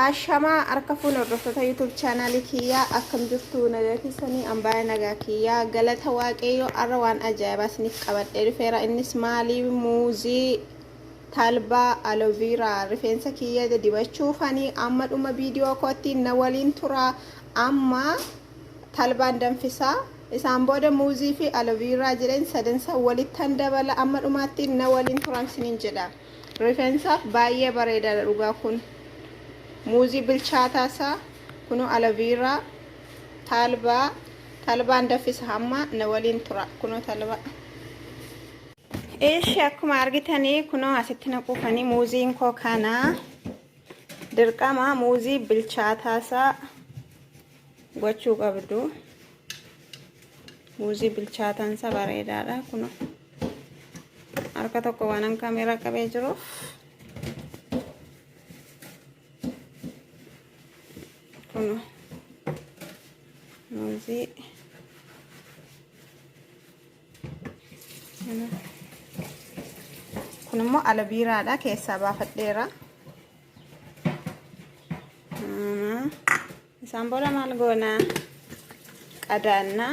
Ashama arkafuna hordoftoota YouTube channel kiyyaa akkam jirtu nagaa keessanii ambaa nagaa kiyyaa galata waaqayyo arra waan ajaa'ibaa isiniif qabadhee dhufeera innis maali muuzii talbaa aloe vera rifeensa kiyyaa dibachuufanii amma dhuma viidiyoo kootti na waliin tura amma talbaan danfisaa isaan booda muuzii fi aloe vera jedhan sadansa walittan dabala amma dhumaatti na waliin turan sinin jedha rifeensaaf baay'ee bareedaadha dhugaa kun muuzii bilchaataasa kuno aloe vera talbaan danfisa hamma na waliin tura kuno talba eesh akkuma argitanii kuno asitti naquufanii muuziin koo kana dirqama muuzii bilchaataasa gochuu qabdu muuzii bilchaataansa bareedaadha kuno harka tokko waan kaameeraa qabee jiru kuno muuzii kunimmoo aloe veraadha keessaa baafadheera isaan booda maal goona qadaanna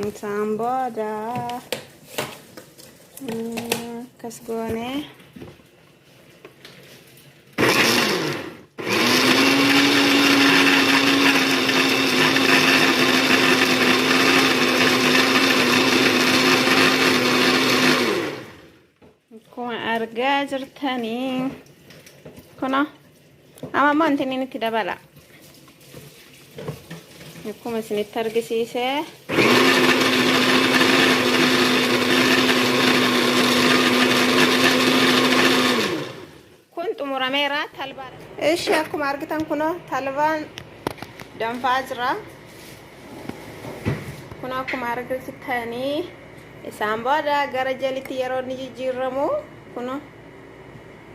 isaan booda akkas goone argaa jirtanii kuna amma maantiin itti dabala akkuma isinitti argisiise kun xumurameera talbaan eesh akkuma argitan kuna talbaan danfaa jira kuna akkuma argitanii isaan booda gara jalitti yeroo ni jijjiiramu kuno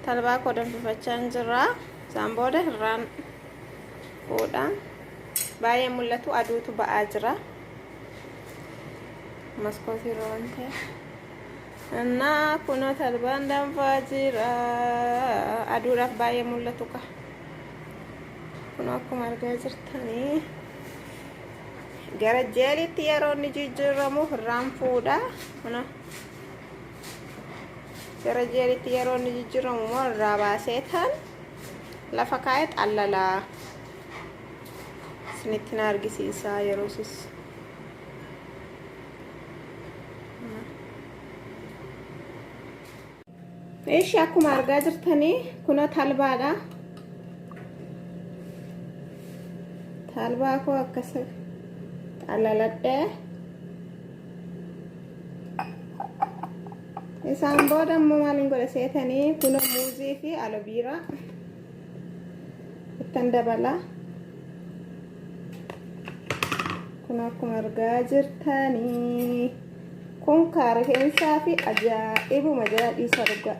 talbaa koo danfifachaa jira isaan booda irraan fuudha baay'ee mul'atu aduutu ba'aa jira maskootii roonte እና kuno talbaan danfaa jira aduudhaaf baay'ee mul'atu ka kuno akkuma argaa jirtanii gara jalitti yeroo ni jijjiiramu irraan fuudha kuno gara jalitti yeroo ni jijjiiramu moo irraa baasee tan lafa kaa'ee xallalaa isinitti na argisiisaa yeroo sis eesh akkuma argaa jirtanii kuno talbaadha talbaa koo akkas xallaladhee isaan booda immoo maaliin godha seetanii kuno muuzii fi aloe vera ittan dabala kun akkuma argaa jirtanii kun rifeensaa fi ajaa'ibuma jala dhiisa dhugaa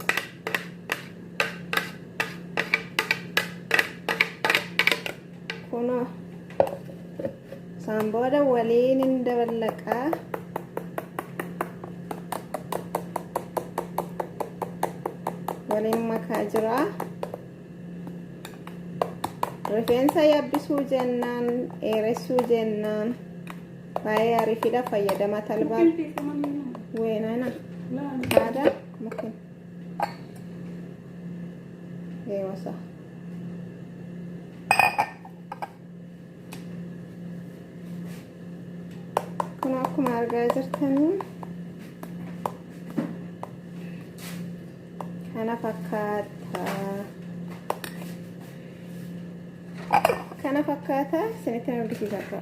kuno isaan booda waliin hin dabalaqa waliin makaa jira rifeensa yabbisuu jennaan dheeressuu jennaan baay'ee ariifidha fayyadama talbaan weenana haada mungkin dewasa kun akkuma argaa jirtanii kana fakkaata isinitti argisiisa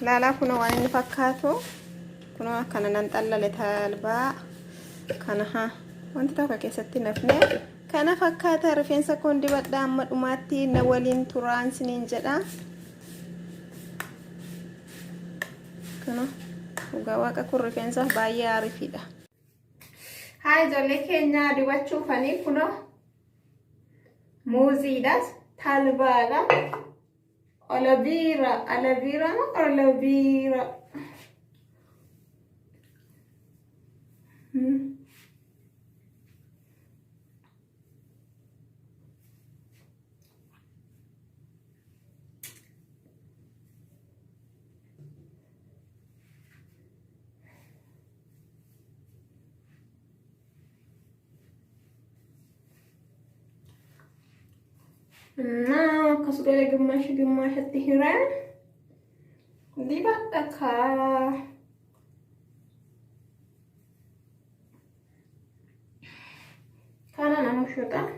laalaa kun waan inni fakkaatu kun kana nan xallale talbaa kana wanti tokko keessatti nafne kana fakkaata rifeensa koon dibadha amma dhumaatti na waliin turaan siniin jedha kana dhugaa waaqa kun rifeensa baay'ee ariifidha haa ijoollee keenya dibachuufanii kuno muuziidhas talbaadha aloe vera እና ከስጋሌ ግማሽ ትሂራን ዲባጣካ ካናና ሙሽጣን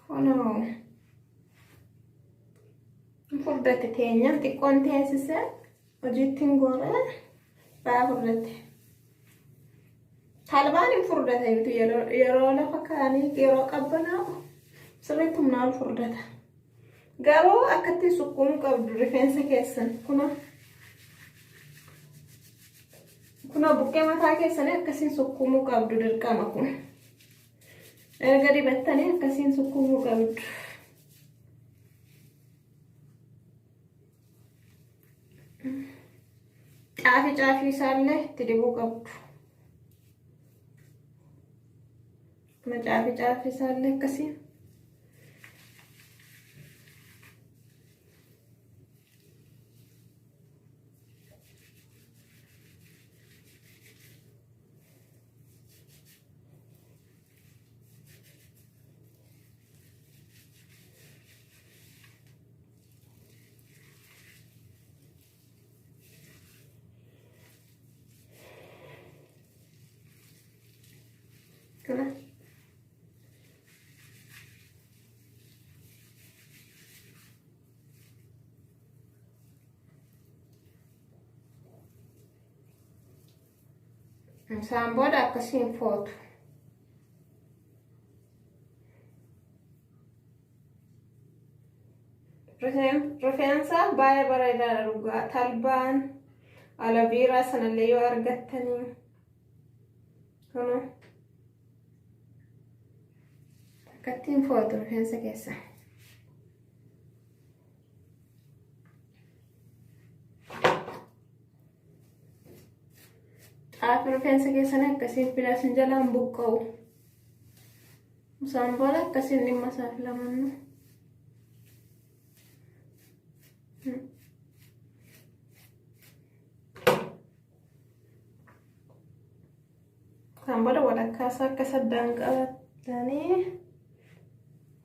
ሆኖ ፍርደት ተኛን ጥቆንቴ ያስሰ ወጂቲን ጎረ ባፍርደት ታልባን ፍርደት አይቱ የሮላ ፈካኒ የሮ ቀበና ስሬቱም ናል ፍርደት ጋሮ አከቲ ሱቁም ቀብዱ ሪፌንስ ከሰን ኩና ቡቄ ማታ ከሰን አከሲን ሱቁሙ ቀብዱ ድርቀማኩ ergadi bettane akkasin sukkumu qabdu caafi isalle tidibu qabdu kuma caafi isalle akkasin Samboda akkasin footu rifeensa baay'ee bareedaadha dhugaa talbaan alaviiraa sanallee yoo argattanii kuno akkattiin footu rifeensa keessa caafi rifeensa keessan akkasiin filaasin jalaan buqqa'u musaan booda akkasiin dhimma isaa filamannu musaan booda walakkaasa akka saddaan qabatanii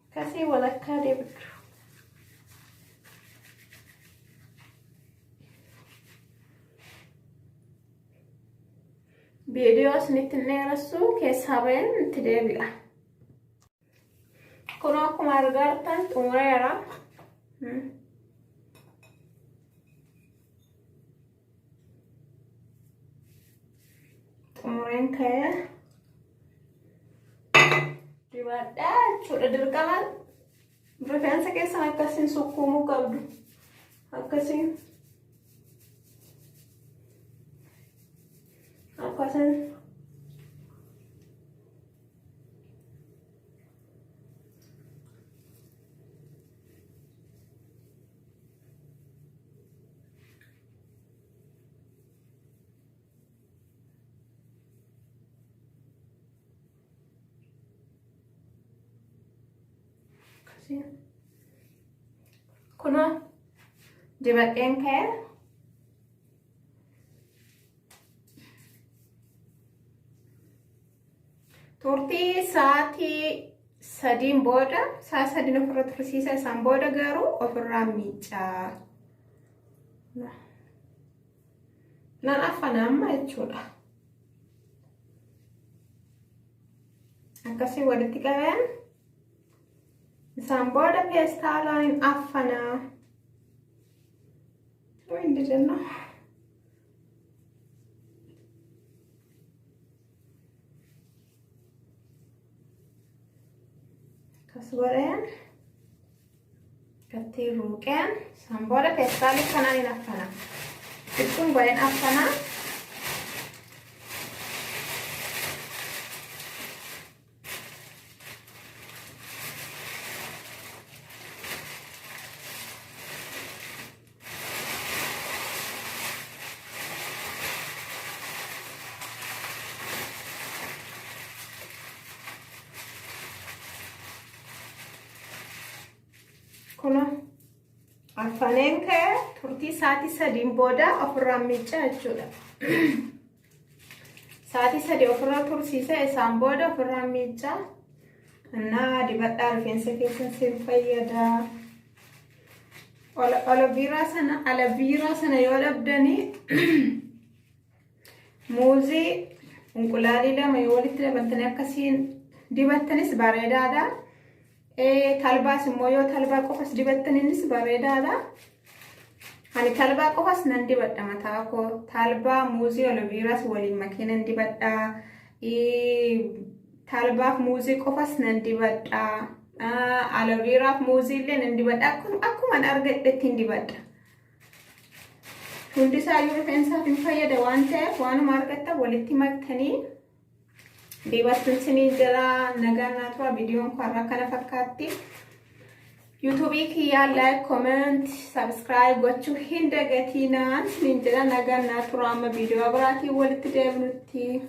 akkasii walakkaa deebiddu videos nitneerasu keessaabeen tideebi'a kuno akkuma argartan xumureera xumureen ka'ee dibadhaa jechuudha dirqaman rifeensa keessan akkasiin sukkuumuu qabdu akkasiin kuno dibadheen ka'ee turtii sa'aatii sadiin booda sa'a sadiin ofirra tursiisa isaan booda garuu ofirraa miicaa nan afanaamma jechuudha akkasii walitti qabeen isaan booda peestaalaan afanaa windi jenna kasgoren katti ruqen isaan booda peestaalii kanaan hin afana ittiin godhen afanaa kuno Ufanenke turtii sa'aatii 3 booda ofirraa miicca jechuudha. Sa'aatii 3 ofirraa tursiise isaan booda ofirraa miicca. Naa dibadhaa rifeensa keessan siin fayyada. Aloe-vera sana yoo dhabdanii muuzii unqulaalii lama yoo walitti dabaltanii akkasiin dibattanis bareedaadha. Talbaas immoo yoo talbaa qofas dibattaninis bareedaadha. Ani talbaa qofas nan dibadha mataa koo. Talbaa muuzii aloe-veras waliin makiinan dibadha. Talbaaf muuzii qofas nan dibadha. Aloe-veraaf muuzii illee nan dibadha. Akkuma argadhetti hin dibadha. Hundi isaayyuu rifeensaaf hin fayyada waan ta'eef waanuma argatta walitti maktanii dibattuun siniin jira. Nagaan naa tura. Viidiyoon kun har'a kana fakkaatti. YouTube kiyyaa like, comment, subscribe gochuu hin dagatinaa. Siniin jira nagaan naa tura. Amma viidiyoo biraatiin walitti deebinutti.